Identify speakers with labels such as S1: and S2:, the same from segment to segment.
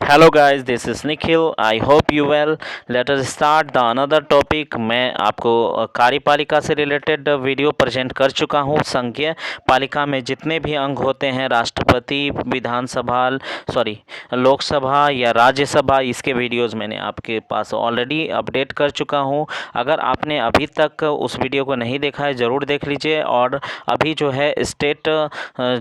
S1: Hello guys, this is Nikhil. I hope you well. Let us start the another topic. मैं आपको कार्यपालिका से related video present कर चुका हूँ। संघीय पालिका में जितने भी अंग होते हैं, राष्ट्रपति, विधानसभा, लोकसभा या राज्यसभा, इसके वीडियोस मैंने आपके पास ऑलरेडी अपडेट कर चुका हूँ। अगर आपने अभी तक उस वीडियो को नहीं देखा है, ज़रूर देख लीजिए। और अभी जो है स्टेट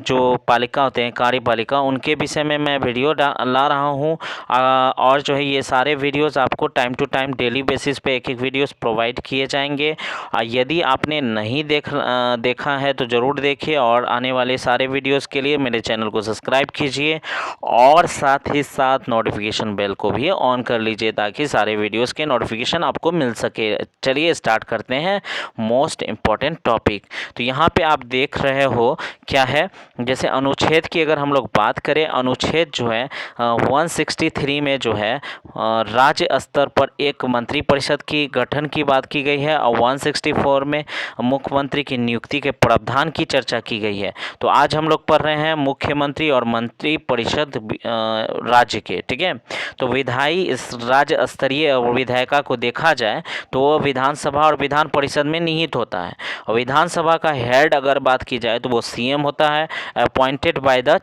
S1: जो पालिका होते हैं, कार्यपालिका, उनके विषय में मैं वीडियो ला रहा हूँ। और जो है ये सारे वीडियोस आपको time to time daily basis पे एक वीडियोस प्रोवाइड किए जाएंगे। यदि आपने नहीं देखा है तो ज़रूर देखिए, और आने वाले सारे वीडियोस के लिए मेरे चैनल को सब्सक्राइब कीजिए और साथ ही साथ नोटिफिकेशन बेल को भी ऑन कर लीजिए ताकि सारे वीडियोस के नोटिफिकेशन आपको मिल सके। चलिए स्टार्ट करते हैं मोस्ट इम्पॉर्टेंट टॉपिक। तो यहाँ पे आप देख रहे हो क्या है, जैसे अनुच्छेद की अगर हम लोग बात करें, अनुच्छेद जो है 163 में जो है राज्य स्तर पर एक मंत्री परिषद की गठन की बात की गई है, और 164 में मुख्यमंत्री की नियुक्ति के प्रावधान की चर्चा की गई है। तो आज हम लोग पढ़ रहे हैं मुख्यमंत्री और मंत्री परिषद राज्य के, ठीक है। तो विधायी इस राज्य स्तरीय विधायिका को देखा जाए तो वो विधानसभा और विधान परिषद में निहित होता है। और विधानसभा का हेड अगर बात की जाए तो वो सीएम होता है, अपॉइंटेड बाय द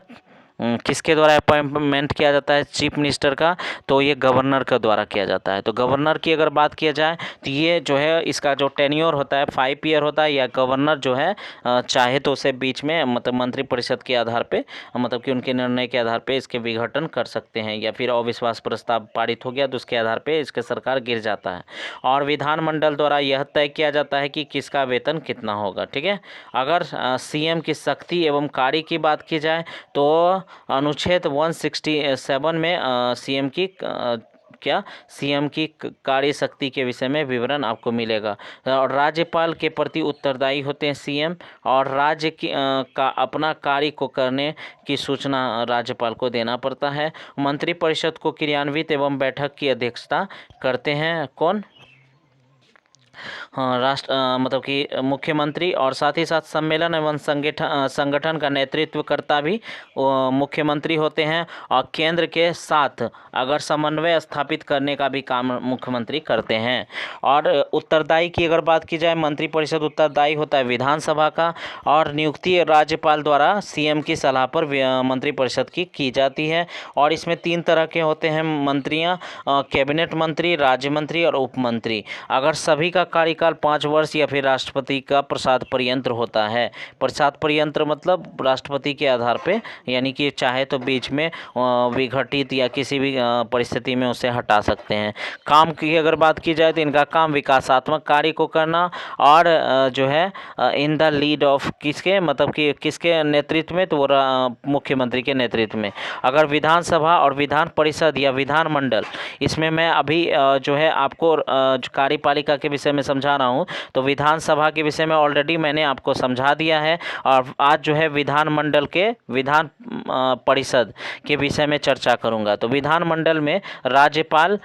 S1: किसके द्वारा अपॉइंटमेंट किया जाता है चीफ मिनिस्टर का, तो ये गवर्नर का द्वारा किया जाता है। तो गवर्नर की अगर बात किया जाए तो ये जो है इसका जो टेन्योर होता है 5 ईयर होता है, या गवर्नर जो है चाहे तो उसे बीच में मतलब मंत्रिपरिषद के आधार पे, मतलब कि उनके निर्णय के आधार पे इसके विघटन कर सकते हैं, या फिर अविश्वास प्रस्ताव पारित हो गया तो उसके आधार पे इसके सरकार गिर जाता है। और विधानमंडल द्वारा यह तय किया जाता है कि किसका वेतन कितना होगा, ठीक है। अगर सीएम की शक्ति एवं कार्य की बात की जाए तो अनुच्छेद 167 में सीएम की कार्य शक्ति के विषय में विवरण आपको मिलेगा। और राज्यपाल के प्रति उत्तरदायी होते हैं सीएम, और राज्य का अपना कार्य को करने की सूचना राज्यपाल को देना पड़ता है। मंत्रिपरिषद को क्रियान्वित एवं बैठक की अध्यक्षता करते हैं कौन? हाँ, मतलब कि मुख्यमंत्री। और साथ ही साथ सम्मेलन एवं संगठन का नेतृत्व करता भी मुख्यमंत्री होते हैं, और केंद्र के साथ अगर समन्वय स्थापित करने का भी काम मुख्यमंत्री करते हैं। और उत्तरदायी की अगर बात की जाए, मंत्रिपरिषद उत्तरदायी होता है विधानसभा का, और नियुक्ति राज्यपाल द्वारा सीएम की सलाह पर मंत्रिपरिषद की जाती है। और इसमें 3 तरह के होते हैं मंत्रियां, कैबिनेट मंत्री, राज्य मंत्री और उप मंत्री। अगर सभी का कार्यकाल 5 वर्ष या फिर राष्ट्रपति का प्रसाद पर्यंत होता है। प्रसाद पर्यंत मतलब राष्ट्रपति के आधार पे, यानी कि चाहे तो बीच में विघटित या किसी भी परिस्थिति में उसे हटा सकते हैं। काम की अगर बात की जाए तो इनका काम विकासात्मक कार्य को करना, और जो है इन द लीड ऑफ किसके, मतलब कि किसके नेतृत्व में, तो वो मुख्यमंत्री के नेतृत्व में। अगर विधानसभा और विधान परिषद या विधानमंडल, इसमें मैं अभी जो है आपको कार्यपालिका के विषय में समझा रहा हूँ। तो विधानसभा के विषय में ऑलरेडी मैंने आपको समझा दिया है, और आज जो है विधानमंडल के विधान परिषद के विषय में चर्चा करूँगा। तो विधानमंडल में राज्यपाल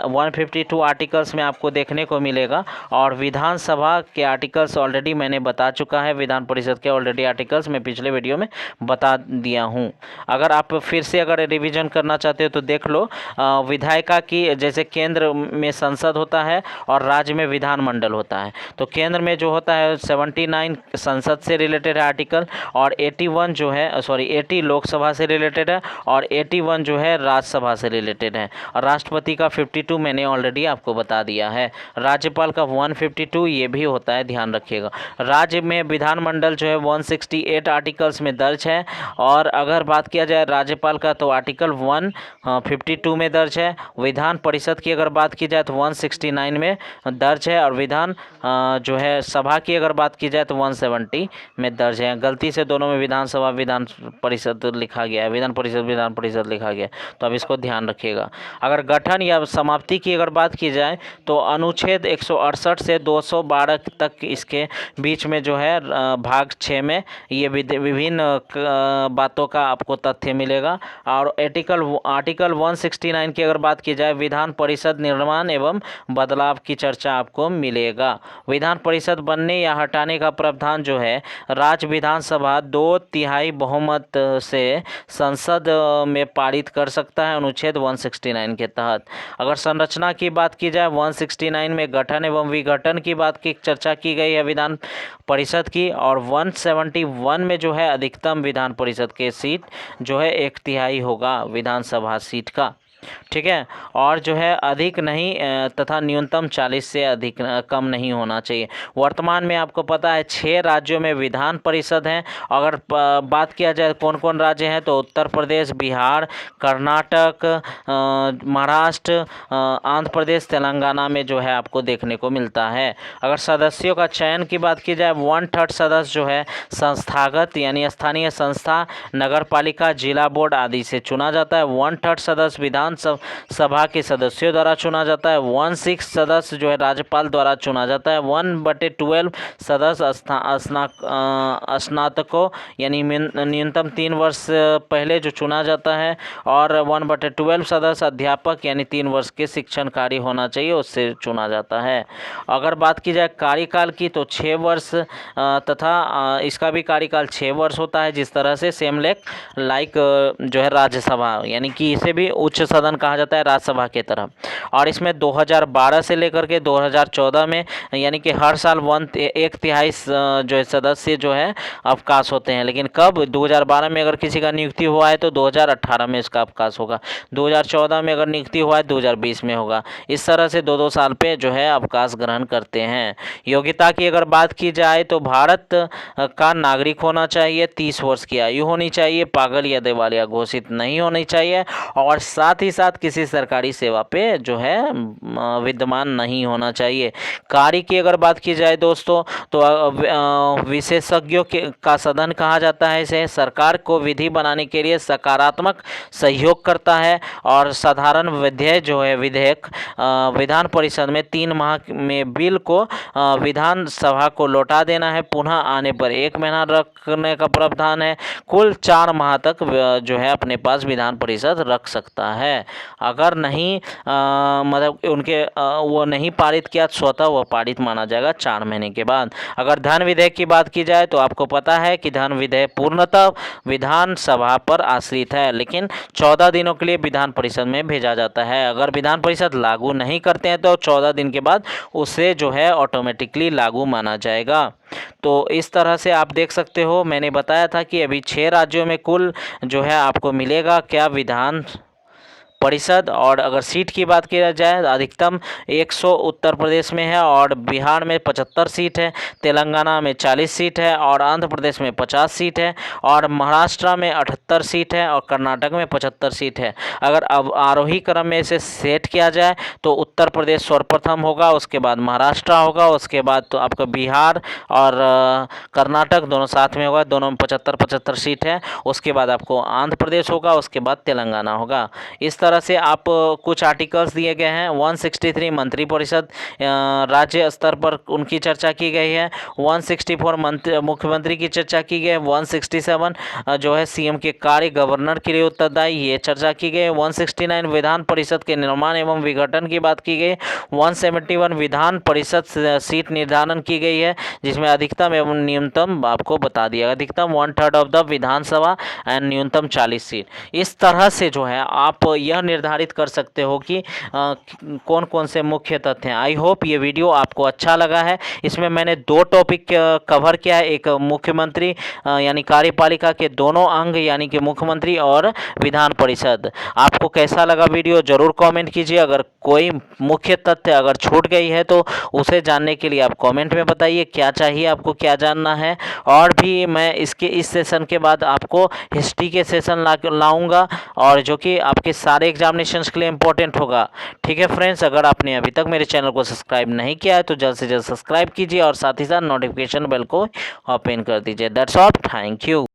S1: 152 आर्टिकल्स में आपको देखने को मिलेगा, और विधानसभा के आर्टिकल्स ऑलरेडी मैंने बता चुका है। विधान परिषद के ऑलरेडी आर्टिकल्स मैं पिछले वीडियो में बता दिया हूँ। अगर आप फिर से अगर रिविजन करना चाहते हो तो देख लो। विधायिका की जैसे केंद्र में संसद होता है और राज्य में विधानमंडल होता है। तो केंद्र में जो होता है 79 संसद से रिलेटेड है आर्टिकल, और 81 जो है 80 लोकसभा से रिलेटेड है, और 81 जो है राज्यसभा से रिलेटेड है। और राष्ट्रपति का 52 मैंने ऑलरेडी आपको बता दिया है। राज्यपाल का 152 ये भी होता है, ध्यान रखिएगा। राज्य में विधानमंडल जो है 168 आर्टिकल्स में दर्ज है। और अगर बात किया जाए राज्यपाल का तो आर्टिकल 152 में दर्ज है। विधान परिषद की अगर बात की जाए तो 169 में दर्ज है, और विधान जो है सभा की अगर बात की जाए तो 170 में दर्ज है। गलती से दोनों में विधानसभा विधान परिषद लिखा गया है, विधान परिषद लिखा गया है, तो अब इसको ध्यान रखिएगा। अगर गठन या समाप्ति की अगर बात की जाए तो अनुच्छेद 168 से 212 तक इसके बीच में जो है भाग 6 में ये विभिन्न बातों का आपको तथ्य मिलेगा। और आर्टिकल 169 की अगर बात की जाए, विधान परिषद निर्माण एवं बदलाव की चर्चा आपको मिलेगा। विधान परिषद बनने या हटाने का प्रावधान जो है राज्य विधानसभा 2/3 बहुमत से संसद में पारित कर सकता है अनुच्छेद 169 के तहत। अगर संरचना की बात की जाए 169 में गठन एवं विघटन की बात की चर्चा की गई है विधान परिषद की, और 171 में जो है अधिकतम विधान परिषद के सीट जो है 1/3 होगा विधानसभा सीट का, ठीक है। और जो है अधिक नहीं तथा न्यूनतम 40 से अधिक कम नहीं होना चाहिए। वर्तमान में आपको पता है 6 राज्यों में विधान परिषद हैं। अगर बात किया जाए कौन कौन राज्य हैं तो उत्तर प्रदेश, बिहार, कर्नाटक, महाराष्ट्र, आंध्र प्रदेश, तेलंगाना में जो है आपको देखने को मिलता है। अगर सदस्यों का चयन की बात की जाए 1/3 सदस्य जो है संस्थागत यानी स्थानीय संस्था, नगर पालिका, जिला बोर्ड आदि से चुना जाता है। 1/3 सदस्य विधान सभा के सदस्यों द्वारा चुना जाता है। 1/6 सदस्य जो है राज्यपाल द्वारा चुना जाता है। 1/12 सदस्य स्नातकों यानी न्यूनतम 3 वर्ष पहले जो चुना जाता है, और 1/12 सदस्य अध्यापक यानी 3 वर्ष के शिक्षण कार्य होना चाहिए उससे चुना जाता है। अगर बात की जाए कार्यकाल की तो 6 वर्ष तथा इसका भी कार्यकाल 6 वर्ष होता है, जिस तरह से सेम लाइक जो है राज्यसभा यानी कि इसे भी उच्च सदन कहा जाता है राज्यसभा के तरह। और इसमें 2012 से लेकर के 2014 में यानी कि हर साल 1/3 जो है सदस्य जो है अवकाश होते हैं। लेकिन कब 2012 में अगर किसी का नियुक्ति हुआ है तो 2018 में इसका अवकाश होगा, 2014 में अगर नियुक्ति हुआ है 2020 में होगा। इस तरह से 2-2 साल पे जो है अवकाश ग्रहण करते हैं। योग्यता की अगर बात की जाए तो भारत का नागरिक होना चाहिए, 30 वर्ष की आयु होनी चाहिए, पागल या दिवालिया घोषित नहीं होनी चाहिए, और साथ ही साथ किसी सरकारी सेवा पे जो है विद्यमान नहीं होना चाहिए। कार्य की अगर बात की जाए दोस्तों तो विशेषज्ञों का सदन कहा जाता है इसे। सरकार को विधि बनाने के लिए सकारात्मक सहयोग करता है, और साधारण विधेयक विधान परिषद में 3 माह में बिल को विधान सभा को लौटा देना है, पुनः आने पर 1 महीना रखने का प्रावधान है। कुल 4 माह तक जो है अपने पास विधान परिषद रख सकता है। अगर नहीं मतलब उनके वो नहीं पारित किया स्वतः वह पारित माना जाएगा 4 महीने के बाद। अगर धन विधेयक की बात की जाए तो आपको पता है कि धन विधेयक पूर्णतः विधानसभा पर आश्रित है, लेकिन 14 दिनों के लिए विधान परिषद में भेजा जाता है। अगर विधान परिषद लागू नहीं करते हैं तो 14 दिन के बाद उसे जो है ऑटोमेटिकली लागू माना जाएगा। तो इस तरह से आप देख सकते हो, मैंने बताया था कि अभी 6 राज्यों में कुल जो है आपको मिलेगा क्या विधान परिषद। और अगर सीट की बात की जाए अधिकतम 100 उत्तर प्रदेश में है, और बिहार में 75 सीट है, तेलंगाना में 40 सीट है, और आंध्र प्रदेश में 50 सीट है, और महाराष्ट्र में 78 सीट है, और कर्नाटक में 75 सीट है। अगर अब आरोही क्रम में इसे सेट किया जाए तो उत्तर प्रदेश सर्वप्रथम होगा, उसके बाद महाराष्ट्र होगा, उसके बाद तो आपका बिहार और कर्नाटक दोनों साथ में होगा, दोनों में 75-75 सीट है। उसके बाद आपको आंध्र प्रदेश होगा, उसके बाद तेलंगाना होगा। इस तरह से आप कुछ आर्टिकल्स दिए गए हैं। 163 मंत्री परिषद राज्य स्तर पर उनकी चर्चा की गई है। 164 मुख्यमंत्री की चर्चा की गई है। 167 जो है सीएम के कार्य गवर्नर के लिए उत्तरदायी, ये चर्चा की गई है। 169 विधान परिषद के निर्माण एवं विघटन की बात की गई। 171 विधान परिषद सीट निर्धारण की गई है, जिसमें अधिकतम एवं न्यूनतम आपको बता दिया। अधिकतम 1/3 ऑफ द विधानसभा एंड न्यूनतम 40 सीट। इस तरह से जो है आप यह निर्धारित कर सकते हो कि कौन कौन से मुख्य तथ्य हैं। आई होप ये वीडियो आपको अच्छा लगा है। इसमें मैंने 2 टॉपिक कवर किया है, एक मुख्यमंत्री यानी कार्यपालिका के दोनों अंग यानी कि मुख्यमंत्री और विधान परिषद। आपको कैसा लगा वीडियो ज़रूर कमेंट कीजिए। अगर कोई मुख्य तथ्य अगर छूट गई है तो उसे जानने के लिए आप कमेंट में बताइए क्या चाहिए, आपको क्या जानना है। और भी मैं इस सेशन के बाद आपको हिस्ट्री के सेशन लाऊंगा, और जो कि आपके सारे एग्जामिनेशंस के लिए इंपॉर्टेंट होगा। ठीक है फ्रेंड्स, अगर आपने अभी तक मेरे चैनल को सब्सक्राइब नहीं किया है तो जल्द से जल्द सब्सक्राइब कीजिए, और साथ ही साथ नोटिफिकेशन बेल को ओपन कर दीजिए। That's all, thank you.